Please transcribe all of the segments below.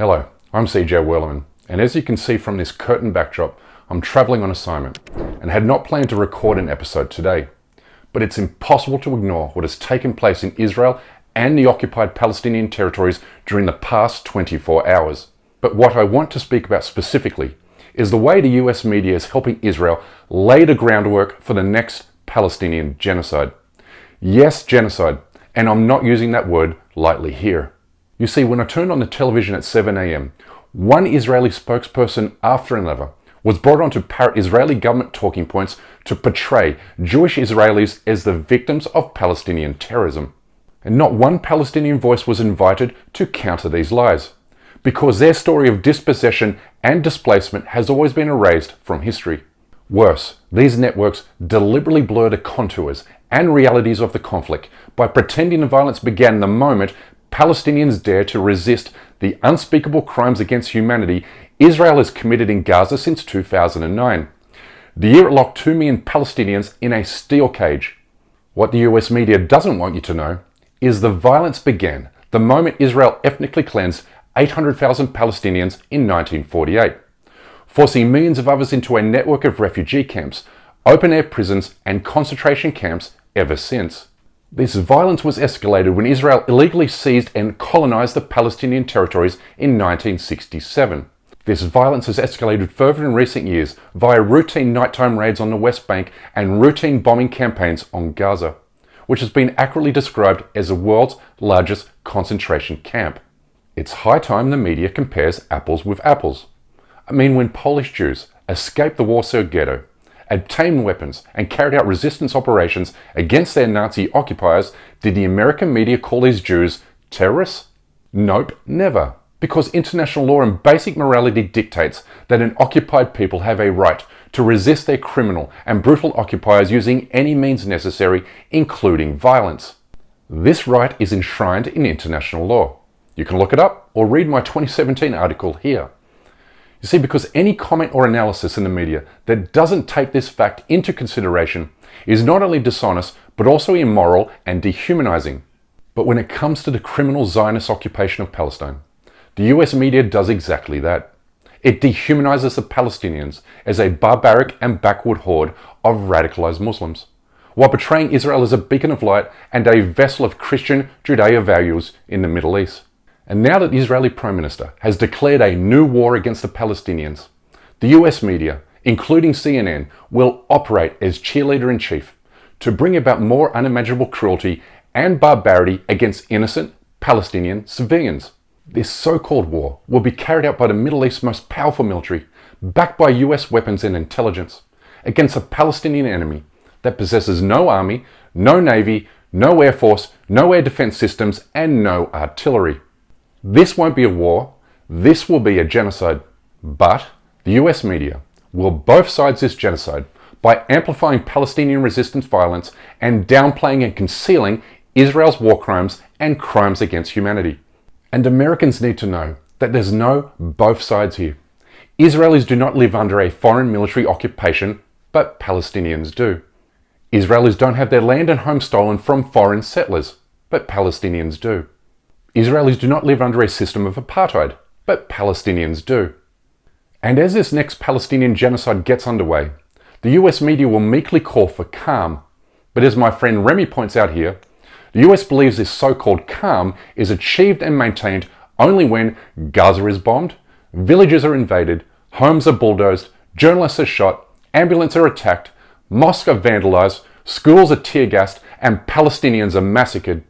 Hello, I'm CJ Werleman, and as you can see from this curtain backdrop, I'm travelling on assignment and had not planned to record an episode today. But it's impossible to ignore what has taken place in Israel and the occupied Palestinian territories during the past 24 hours. But what I want to speak about specifically is the way the US media is helping Israel lay the groundwork for the next Palestinian genocide. Yes, genocide, and I'm not using that word lightly here. You see, when I turned on the television at 7 a.m, one Israeli spokesperson after another was brought on to parrot Israeli government talking points to portray Jewish Israelis as the victims of Palestinian terrorism. And not one Palestinian voice was invited to counter these lies, because their story of dispossession and displacement has always been erased from history. Worse, these networks deliberately blur the contours and realities of the conflict by pretending the violence began the moment Palestinians dare to resist the unspeakable crimes against humanity Israel has committed in Gaza since 2009. The year it locked 2 million Palestinians in a steel cage. What the US media doesn't want you to know is the violence began the moment Israel ethnically cleansed 800,000 Palestinians in 1948, forcing millions of others into a network of refugee camps, open-air prisons and concentration camps ever since. This violence was escalated when Israel illegally seized and colonized the Palestinian territories in 1967. This violence has escalated further in recent years via routine nighttime raids on the West Bank and routine bombing campaigns on Gaza, which has been accurately described as the world's largest concentration camp. It's high time the media compares apples with apples. I mean, when Polish Jews escaped the Warsaw Ghetto, obtained weapons and carried out resistance operations against their Nazi occupiers, did the American media call these Jews terrorists? Nope, never. Because international law and basic morality dictates that an occupied people have a right to resist their criminal and brutal occupiers using any means necessary, including violence. This right is enshrined in international law. You can look it up or read my 2017 article here. You see, because any comment or analysis in the media that doesn't take this fact into consideration is not only dishonest, but also immoral and dehumanizing. But when it comes to the criminal Zionist occupation of Palestine, the US media does exactly that. It dehumanizes the Palestinians as a barbaric and backward horde of radicalized Muslims, while portraying Israel as a beacon of light and a vessel of Christian Judeo values in the Middle East. And now that the Israeli Prime Minister has declared a new war against the Palestinians, the US media, including CNN, will operate as cheerleader-in-chief to bring about more unimaginable cruelty and barbarity against innocent Palestinian civilians. This so-called war will be carried out by the Middle East's most powerful military, backed by US weapons and intelligence, against a Palestinian enemy that possesses no army, no navy, no air force, no air defense systems, and no artillery. This won't be a war, this will be a genocide. But the US media will both sides this genocide by amplifying Palestinian resistance violence and downplaying and concealing Israel's war crimes and crimes against humanity. And Americans need to know that there's no both sides here. Israelis do not live under a foreign military occupation, but Palestinians do. Israelis don't have their land and home stolen from foreign settlers, but Palestinians do. Israelis do not live under a system of apartheid, but Palestinians do. And as this next Palestinian genocide gets underway, the US media will meekly call for calm. But as my friend Remy points out here, the US believes this so-called calm is achieved and maintained only when Gaza is bombed, villages are invaded, homes are bulldozed, journalists are shot, ambulances are attacked, mosques are vandalized, schools are tear-gassed, and Palestinians are massacred.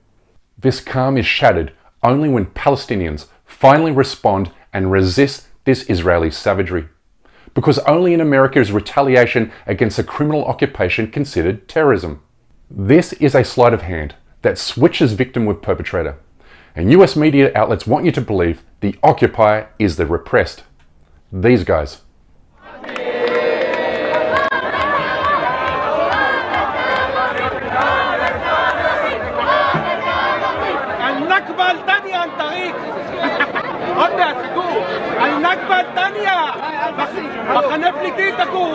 This calm is shattered only when Palestinians finally respond and resist this Israeli savagery. Because only in America is retaliation against a criminal occupation considered terrorism. This is a sleight of hand that switches victim with perpetrator. And US media outlets want you to believe the occupier is the repressed. These guys. النكبة الثانية מחנה פליטים תקום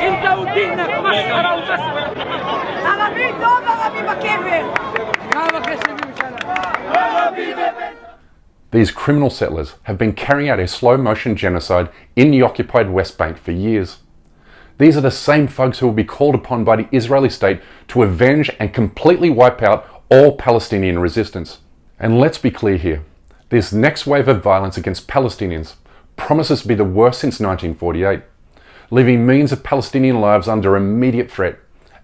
انت ودينك مسخرة ومسخرة ערבי טוב ערבי בקבר These criminal settlers have been carrying out a slow-motion genocide in the occupied West Bank for years. These are the same thugs who will be called upon by the Israeli state to avenge and completely wipe out all Palestinian resistance. And let's be clear here, this next wave of violence against Palestinians promises to be the worst since 1948, leaving millions of Palestinian lives under immediate threat,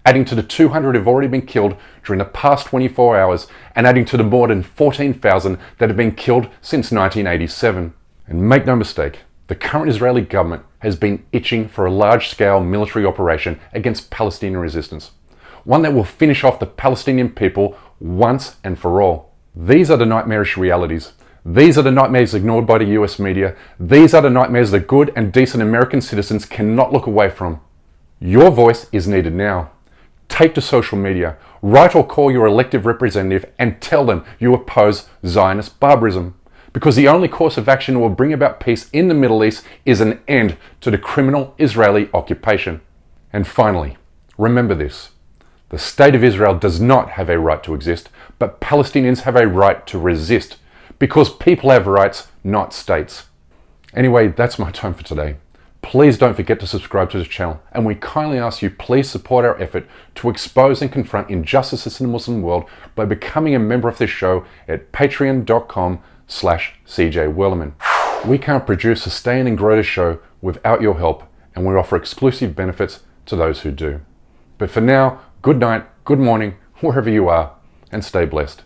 adding to the 200 who have already been killed during the past 24 hours and adding to the more than 14,000 that have been killed since 1987. And make no mistake, the current Israeli government has been itching for a large-scale military operation against Palestinian resistance, one that will finish off the Palestinian people once and for all. These are the nightmarish realities. These are the nightmares ignored by the US media. These are the nightmares that good and decent American citizens cannot look away from. Your voice is needed now. Take to social media, write or call your elected representative and tell them you oppose Zionist barbarism. Because the only course of action that will bring about peace in the Middle East is an end to the criminal Israeli occupation. And finally, remember this. The State of Israel does not have a right to exist, but Palestinians have a right to resist, because people have rights, not states. Anyway, that's my time for today. Please don't forget to subscribe to this channel, and we kindly ask you please support our effort to expose and confront injustices in the Muslim world by becoming a member of this show at patreon.com/CJWerleman. We can't produce, sustain and grow this show without your help, and we offer exclusive benefits to those who do. But for now, good night, good morning, wherever you are, and stay blessed.